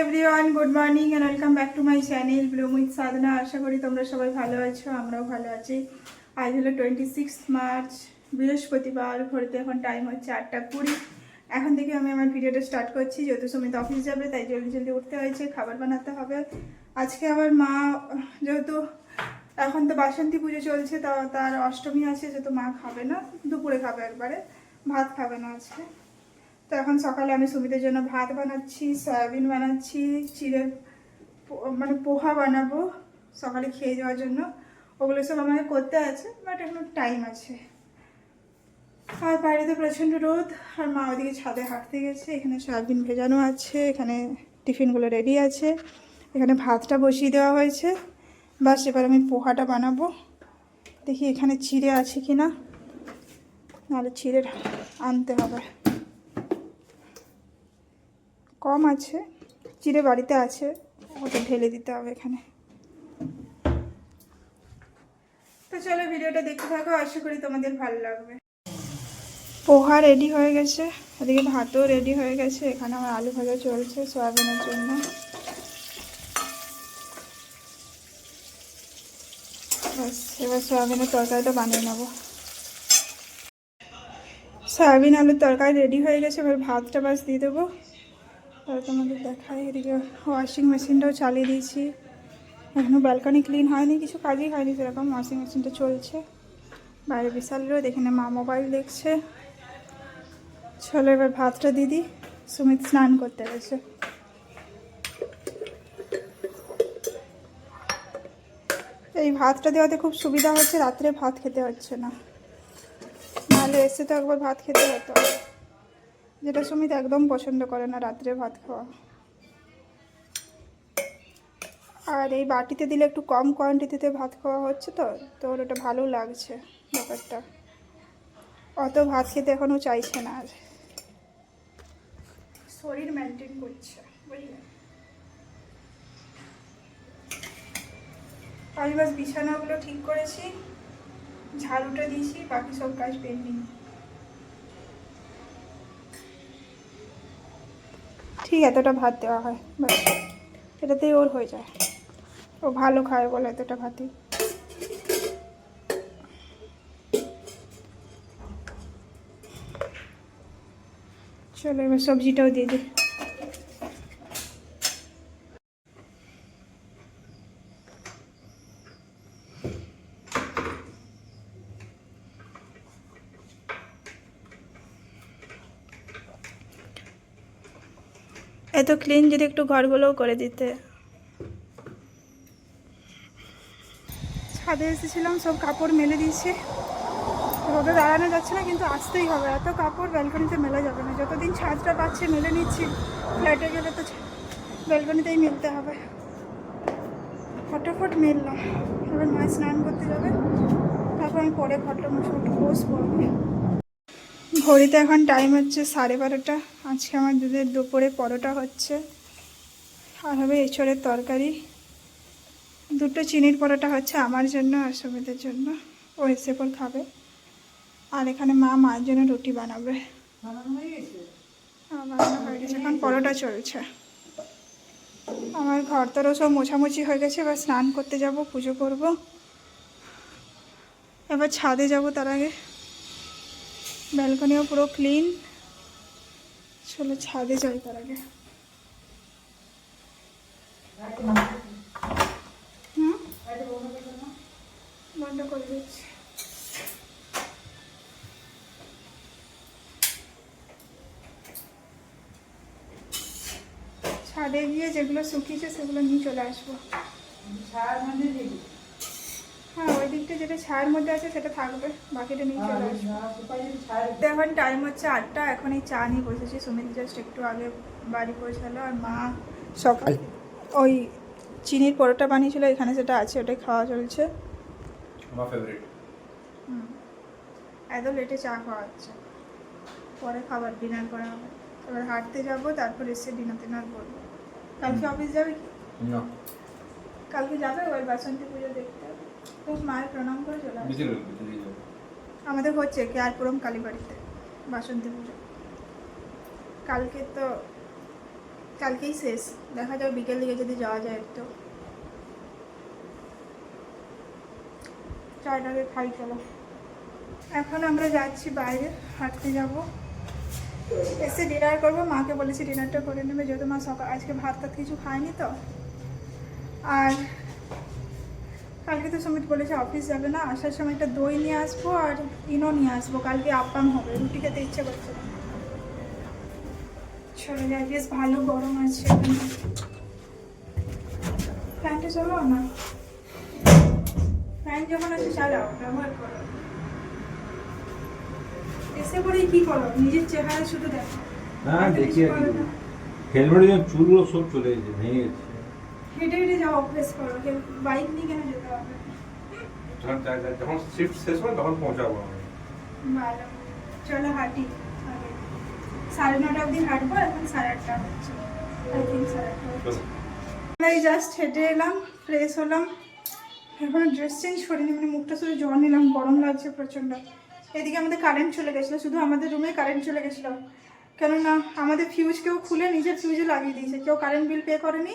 Everyone, good morning and welcome back to my channel bloom with Sadhana. আশা করি তোমরা সবাই ভালো আছো, আমরাও ভালো আছি। আজ হলো 26 মার্চ, বৃহস্পতিবার। ঘড়িতে এখন টাইম হচ্ছে 8:20। এখন থেকে আমি আমার ভিডিওটা স্টার্ট করছি। যেহেতু সুমিত অফিস যাবে তাই জলদি জলদি উঠতে হয়েছে, খাবার বানাতে হবে। আজকে আমার মা, যেহেতু এখন তো বাসন্তী পুজো চলছে, তার অষ্টমী আছে, যেহেতু মা খাবে না, দুপুরে খাবে একবারে, ভাত খাবে না আজকে। তো এখন সকালে আমি সুমিতের জন্য ভাত বানাচ্ছি, সয়াবিন বানাচ্ছি, চিড়ের মানে পোহা বানাবো সকালে খেয়ে যাওয়ার জন্য। ওগুলো সব আমাকে করতে আছে, বাট এখন টাইম আছে। আর বাইরে প্রচণ্ড রোদ, আর মা ওদিকে ছাদে হাঁটতে গেছে। এখানে সয়াবিন ভেজানো আছে, এখানে টিফিনগুলো রেডি আছে, এখানে ভাতটা বসিয়ে দেওয়া হয়েছে। বাস এবার আমি পোহাটা বানাবো। দেখি এখানে চিড়ে আছে কি না, নাহলে চিড়ে আনতে হবে। কম আছে, চিড়ে বাড়িতে আছে, ওটা ঢেলে দিতে হবে এখানে। তো চলো ভিডিওটা দেখতে থাকো, আশা করি তোমাদের ভালো লাগবে। পোহা রেডি হয়ে গেছে, ওদিকে ভাতও রেডি হয়ে গেছে। এখানে আমার আলু ভাজা চলছে সয়াবিনের জন্য। বাস এবার সয়াবিনের তরকারিটা বানিয়ে নেবো। সয়াবিন আলুর তরকারি রেডি হয়ে গেছে, এবার ভাতটা বাস দিয়ে দেবো। তাহলে তোমাদের দেখাই। এদিকে ওয়াশিং মেশিনটাও চালিয়ে দিয়েছি। এখনও ব্যালকনি ক্লিন হয়নি, কিছু কাজই হয়নি সেরকম। ওয়াশিং মেশিনটা চলছে। বাইরে বিশাল রোদ, এখানে মা মোবাইল দেখছে। চলো এবার ভাতটা দিদি। সুমিত স্নান করতে গেছে। এই ভাতটা দেওয়াতে খুব সুবিধা হচ্ছে, রাত্রে ভাত খেতে হচ্ছে না, নাহলে এসে তো একবার ভাত খেতে হতো, যেটা সুমিত একদম পছন্দ করে না, রাত্রে ভাত খাওয়া। আর এই বাটিতে দিলে একটু কম কোয়ান্টিটিতে ভাত খাওয়া হচ্ছে, তো তোর ওটা ভালো লাগছে ব্যাপারটা। অত ভাত খেতে এখনও চাইছে না, আর শরীর মেনটেন করছে, বুঝলে। আমি বাস বিছানাগুলো ঠিক করেছি, ঝাড়ুটা দিয়েছি, বাকি সব কাজ পেন্ডিং। ঠিক এতটা ভাত দেওয়া হয়, বাস এটাতেই ওর হয়ে যায়। ও ভালো খায় বলে এতটা ভাতই। চলো এবার সবজিটাও দিয়ে দিই। এত ক্লিন যদি একটু ঘরগুলোও করে দিতে। ছাদে এসেছিলাম, সব কাপড় মেলে দিয়েছি। রোদে দাঁড়ানো যাচ্ছে না, কিন্তু আসতেই হবে, এত কাপড় ব্যালকনিতে মেলা যাবে না। যতদিন ছাদটা পাচ্ছে মেলে নিচ্ছি, ফ্ল্যাটে গেলে তো ব্যালকনিতেই মেলতে হবে। ফটাফট মেললাম। এবার মা স্নান করতে যাবে, তারপর আমি পরে ঘরটা মুছে একটু পোস্ট করবো। ঘড়িতে এখন টাইম হচ্ছে 12:30। আজকে আমার দুপুরে পরোটা হচ্ছে, আর হবে এঁচড়ের তরকারি। দুটো চিনির পরোটা হচ্ছে আমার জন্য আর সুমিতের জন্য, ও এসে পর খাবে। আর এখানে মা মায়ের জন্য রুটি বানাবে। বানানো হয়ে গেছে, এখন পরোটা চলছে। আমার ঘর তোরও সব মোছামুছি হয়ে গেছে, এবার স্নান করতে যাব, পুজো করব, এবার ছাদে যাব। তার আগে ব্যালকনিও পুরো ক্লিন। চলো ছাদে যাই তার আগে। বন্ধ করে দিচ্ছি। ছাদে গিয়ে যেগুলো শুকিয়েছে সেগুলো নিয়ে চলে আসবো। হ্যাঁ, ওই দিকটা যেটা ছায়ের মধ্যে আছে সেটা থাকবে, বাকিটা নিয়ে চলে আসবো। এখন টাইম হচ্ছে 8টা। এখন এই চা নিয়ে বসেছি। সুমিত জাস্ট একটু আগে বাড়ি পৌঁছালো, আর মা সকাল ওই চিনির পরোটা বানিয়েছিল, এখানে সেটা আছে, ওটাই খাওয়া চলছে। আমার ফেভারিট। এত লেটে চা খাওয়া হচ্ছে, পরে খাবার ডিনার করা হবে। এবার হাঁটতে যাবো, তারপর এসে ডিনার টিনার করবো। কালকে অফিস যাবে কি? না, কালকে যাবে ওই বাসন্তী পুজো দেখতে। তো মায়ের প্রণাম করে চলে আসবে। আমাদের হচ্ছে কেয়ারপুরম কালীবাড়িতে বাসন্তী পুজো। কালকে তো কালকেই শেষ, দেখা যাক বিকেল দিকে যদি যাওয়া যায় একটু। চায়টাকে খাই চলো। এখন আমরা যাচ্ছি বাইরে, হাঁটতে যাব, এসে ডিনার করবো। মাকে বলেছি ডিনারটা করে নেবে, যেহেতু মা সকাল আজকে ভাত টাত কিছু খায়নি তো। আর কালকে তো সুমিত বলেছে অফিস যাবে না, আসার সময় একটা দই নিয়ে আসবো আর ইনো নিয়ে আসবো, কালকে আপ্পাম হবে, রুটি খেতে ইচ্ছে করছে না। চলে যায়, বেশ ভালো গরম আছে এখানে। ফ্যানটা চালাও না, ফ্যান যখন আছে চালাও, ব্যবহার করো। এসে পরে কি করো, নিজের চেহারা শুধু দেখো। না দেখি আর কি, হেলমেটের জন্য চুলগুলো সব চলে গেছে, ভেঙে গেছে। হেঁটে হেঁটে যাও, অভ্যেস করো, বাইক নিয়ে কেন যেতে হবে? যখন শিফট শেষ হবে তখন পৌঁছাবো আমি। ভালো, চলো হাঁটি আগে। 9:30 অবধি হাঁটবো, এখন 8:30 হচ্ছে, আই থিঙ্ক 8:30 হচ্ছে। আমরা এই জাস্ট হেঁটে এলাম, ফ্রেশ হলাম, এখন ড্রেস চেঞ্জ করিনি, মানে মুখটা শুধু জল নিলাম, গরম লাগছে প্রচণ্ড। এদিকে আমাদের কারেন্ট চলে গেছিলো, শুধু আমাদের রুমে কারেন্ট চলে গেছিলো, কেননা আমাদের ফিউজ কেউ খুলে নিজের ফিউজে লাগিয়ে দিয়েছে, কেউ কারেন্ট বিল পে করেনি,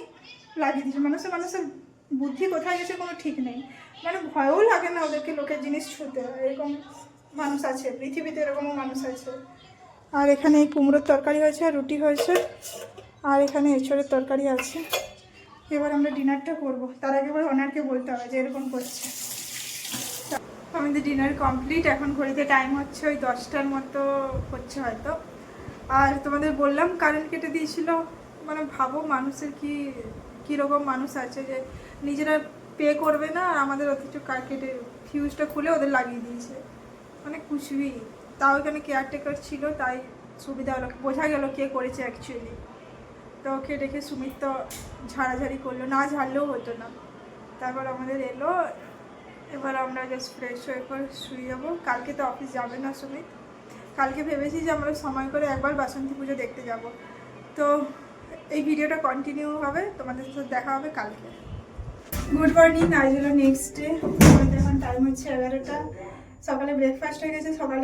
লাগিয়ে দিয়েছে। মানুষের বুদ্ধি কোথায় গেছে কোনো ঠিক নেই, মানে ভয়ও লাগে না ওদেরকে লোকের জিনিস ছুঁতে, এরকম মানুষ আছে পৃথিবীতে, এরকমও মানুষ আছে। আর এখানে এই কুমড়োর তরকারি হয়েছে আর রুটি হয়েছে, আর এখানে এঁচড়ের তরকারি আছে। এবার আমরা ডিনারটা করব, তার আগে এবার ওনারকে বলতে হবে যে এরকম করছে। আমাদের ডিনার কমপ্লিট, এখন ঘড়িতে টাইম হচ্ছে ওই 10টার মতো হচ্ছে হয়তো। আর তোমাদের বললাম কারেন্ট কেটে দিয়েছিল, মানে ভাবো মানুষের কীরকম মানুষ আছে যে নিজেরা পে করবে না, আর আমাদের অথচ কেটে ফিউজটা খুলে ওদের লাগিয়ে দিয়েছে, মানে খুশি। তাও এখানে কেয়ারটেকার ছিল, তাই সুবিধা হলো, বোঝা গেল কে করেছে অ্যাকচুয়ালি। তো ওকে দেখে সুমিত তো ঝাড়াঝাড়ি করলো, না ঝাড়লেও হতো না। তারপর আমাদের এলো, এবার আমরা জাস্ট ফ্রেশ হয়ে পর শুয়ে যাবো। কালকে তো অফিস যাবে না সুমিত, কালকে ভেবেছি যে আমরা সময় করে একবার বাসন্তী পুজো দেখতে যাব। তো এই ভিডিওটা কন্টিনিউ হবে, তোমাদের সাথে দেখা হবে কালকে। গুড মর্নিং, আজ হলো নেক্সট ডে। আমাদের এখন টাইম হচ্ছে 11টা। সকালে ব্রেকফাস্ট হয়ে গেছে, সকাল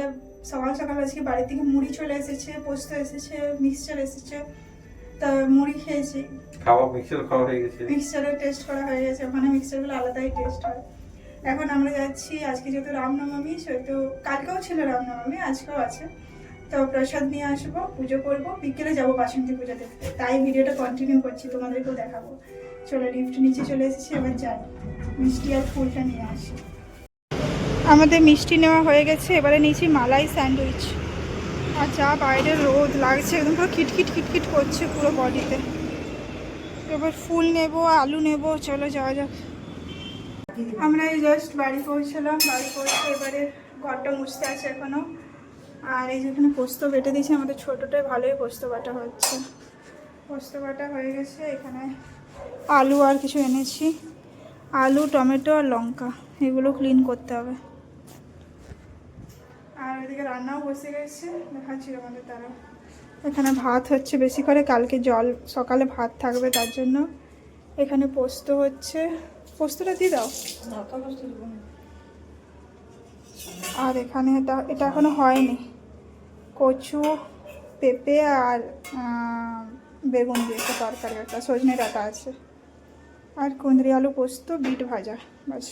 সকাল আজকে বাড়ি থেকে মুড়ি চলে এসেছে, পোস্ত এসেছে, মিক্সচার এসেছে, তা মুড়ি খেয়েছি। মিক্সচার খাওয়া হয়ে গেছে, মিক্সচারের টেস্ট করা হয়ে গেছে, ওখানে মিক্সচারগুলো আলাদাই টেস্ট হয়। এখন আমরা যাচ্ছি, আজকে যেহেতু রামনবমী, সেহেতু কালকেও ছিল রামনবমী, আজকেও আছে, তো প্রসাদ নিয়ে আসবো, পুজো করবো, বিকেলে যাবো বাসন্তী পুজো দেখতে, তাই ভিডিওটা কন্টিনিউ করছি, তোমাদেরকেও দেখাবো। চলো, লিফট নিচে চলে এসেছি, এবার যাই মিষ্টি আর ফুলটা নিয়ে আসি। আমাদের মিষ্টি নেওয়া হয়ে গেছে, এবারে নিয়েছি মালাই স্যান্ডউইচ। আর যা বাইরে রোদ লাগছে, একদম পুরো খিটখিট খিটখিট করছে পুরো বডিতে। এবার ফুল নেব, আলু নেব, চলো যাওয়া যাক। আমরা এই জাস্ট বাড়ি পৌঁছলাম, বাড়ি পৌঁছে এবারে ঘরটা মুছতে আছে এখনও। আর এই যেখানে পোস্ত বেটে দিয়েছি, আমাদের ছোটোটায় ভালোই পোস্ত বাটা হচ্ছে, পোস্ত বাটা হয়ে গেছে। এখানে আলু আর কিছু এনেছি, আলু, টমেটো আর লঙ্কা, এগুলো ক্লিন করতে হবে। আর এদিকে রান্নাও বসে গেছে, দেখাচ্ছি আমাদের তারা। এখানে ভাত হচ্ছে বেশি করে, কালকে সকালে ভাত থাকবে তার জন্য। এখানে পোস্ত হচ্ছে, পোস্তটা দিয়ে দাও। আর এখানে এটা এখনো হয়নি, কচু, পেঁপে আর বেগুন দিয়ে একটা তরকারি, একটা সজনে ডাঁটা আছে, আর কুঁদরি আলু পোস্ত, বিট ভাজা, বাস।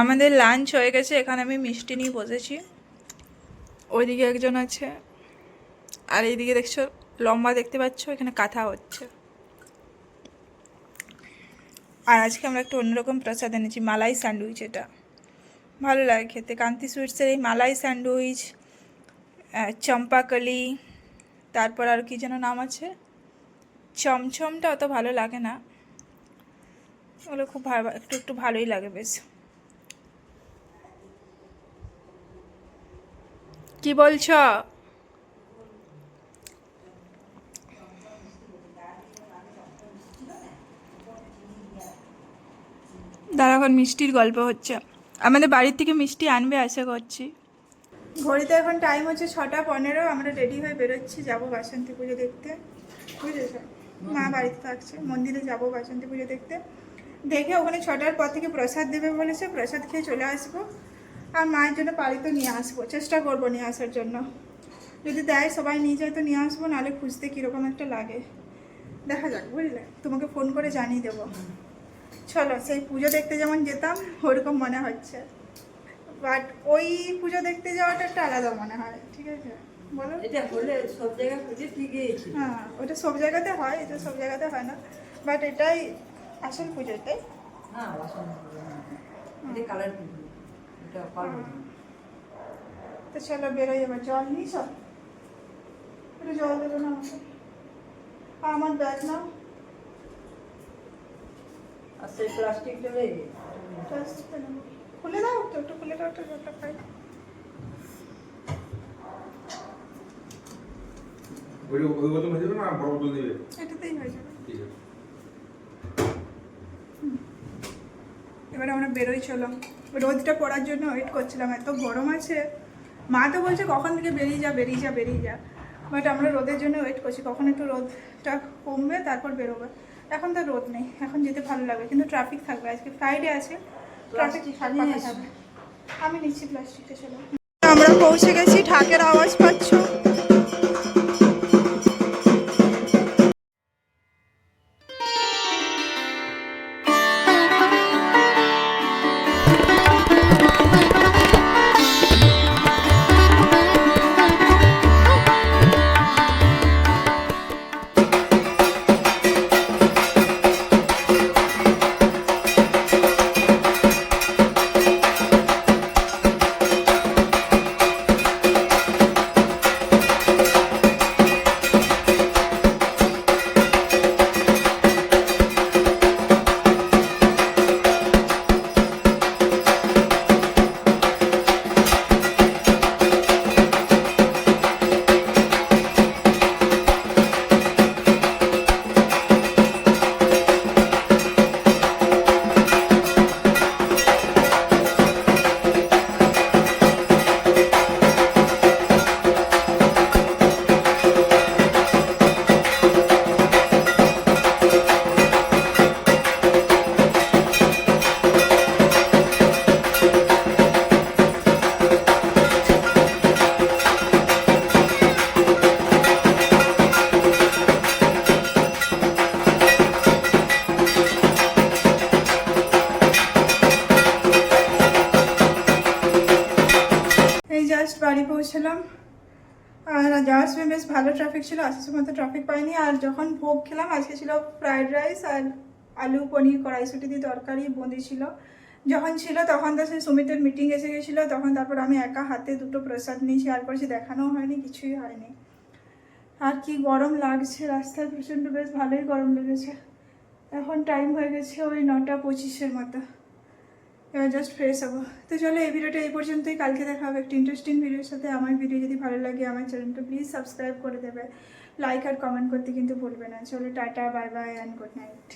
আমাদের লাঞ্চ হয়ে গেছে, এখানে আমি মিষ্টি নিয়ে বসেছি, ওইদিকে একজন আছে, আর এইদিকে দেখছো লম্বা দেখতে পাচ্ছ, এখানে কাঁথা হচ্ছে। আর আজকে আমরা একটু অন্যরকম প্রসাদ এনেছি, মালাই স্যান্ডউইচ, এটা ভালো লাগে খেতে। কান্তি সুইটসের এই মালাই স্যান্ডউইচ, চম্পাকলি, তারপর আর কি যেন নাম আছে, চমচমটা অত ভালো লাগে না, ওগুলো খুব ভালো, একটু ভালোই লাগে বেশ। কি বলছ? দাঁড়া, এখন মিষ্টির গল্প হচ্ছে, আমাদের বাড়ির থেকে মিষ্টি আনবে আশা করছি। ঘড়িতে এখন টাইম হচ্ছে 6:15, আমরা রেডি হয়ে বেরোচ্ছি, যাবো বাসন্তী পুজো দেখতে, বুঝেছো? মা বাড়িতে থাকছে, মন্দিরে যাবো বাসন্তী পুজো দেখতে, দেখে ওখানে 6টার পর থেকে প্রসাদ দেবে বলেছে, প্রসাদ খেয়ে চলে আসবো। আর মায়ের জন্য পাড়ি তো নিয়ে আসবো, চেষ্টা করবো নিয়ে আসার জন্য। যদি দেয় সবাই নিয়ে যায় তো নিয়ে আসবো, নাহলে খুঁজতে কীরকম একটা লাগে দেখা যাক, বুঝলে? তোমাকে ফোন করে জানিয়ে দেবো। চলো, সেই পুজো দেখতে যেমন যেতাম ওরকম মনে হচ্ছে, বাট ওই পুজো দেখতে যাওয়াটা একটা আলাদা মনে হয়, ঠিক আছে বলো? এটা হলে সব জায়গায় পুজো ঠিকই আছে। হ্যাঁ, ওটা সব জায়গাতে হয়, এটা সব জায়গাতে হয় না, বাট এটাই আসল পুজো, এটাই। হ্যাঁ, বাসন পুজো, হ্যাঁ। এটা কালার পুজো, এটা পার্বতী। তো চলো বেরোই এবার। জল নিই সব, একটু জল দেবো না আমাকে? আর আমার ব্যাগ নাও। আর সেই প্লাস্টিক চলে প্লাস্টিকটা নেবো। খুলে দাও তো, একটু খুলে দাও, একটু জলটা খাই। ওই বোতল হয়ে যাবে না, বড় বোতল দিবে? এটাতেই হয়ে যাবে। ঠিক আছে। এবারে আমরা বেরোই, চলো। রোদটা পড়ার জন্য ওয়েট করছিলাম, এত গরম আছে। মা তো বলছে কখন থেকে বেরিয়ে যা বেরিয়ে যা বেরিয়ে যা, বাট আমরা রোদের জন্য ওয়েট করছি কখন একটু রোদটা কমবে তারপর বেরোবে। এখন তো রোদ নেই, এখন যেতে ভালো লাগবে, কিন্তু ট্রাফিক থাকবে, আজকে ফ্রাইডে আছে, ট্রাফিক থাকবে। আমি নিচ্ছি প্লাস্টিকটা, চলো। আমরা পৌঁছে গেছি, ঢাকের আওয়াজ পাচ্ছ? জাস্ট বাড়ি পৌঁছলাম, আর যাওয়ার সময় বেশ ভালো ট্রাফিক ছিল, আসার সময় তো ট্রাফিক পাইনি। আর যখন ভোগ খেলাম, আজকে ছিল ফ্রাইড রাইস আর আলু পনির কড়াইশুটি দিয়ে তরকারি, বুঁদি ছিল। যখন ছিল তখন তো সেই সুমিতের মিটিং এসে গেছিলো, তখন তারপর আমি একা হাতে দুটো প্রসাদ নিয়ে শেয়ার করেছি, দেখানোও হয়নি, কিছুই হয়নি। আর কি গরম লাগছে রাস্তায়, প্রচণ্ড বেশ ভালোই গরম লেগেছে। এখন টাইম হয়ে গেছে ওই 9:25 মতো, এবার জাস্ট ফ্রেশ হবো। তো চলো, এই ভিডিওটা এই পর্যন্তই, কালকে দেখা হবে একটা ইন্টারেস্টিং ভিডিওর সাথে। আমার ভিডিও যদি ভালো লাগে আমার চ্যানেলটা প্লিজ সাবস্ক্রাইব করে দেবে, লাইক আর কমেন্ট করতে কিন্তু ভুলবে না। চলো, tata, bye bye and good night.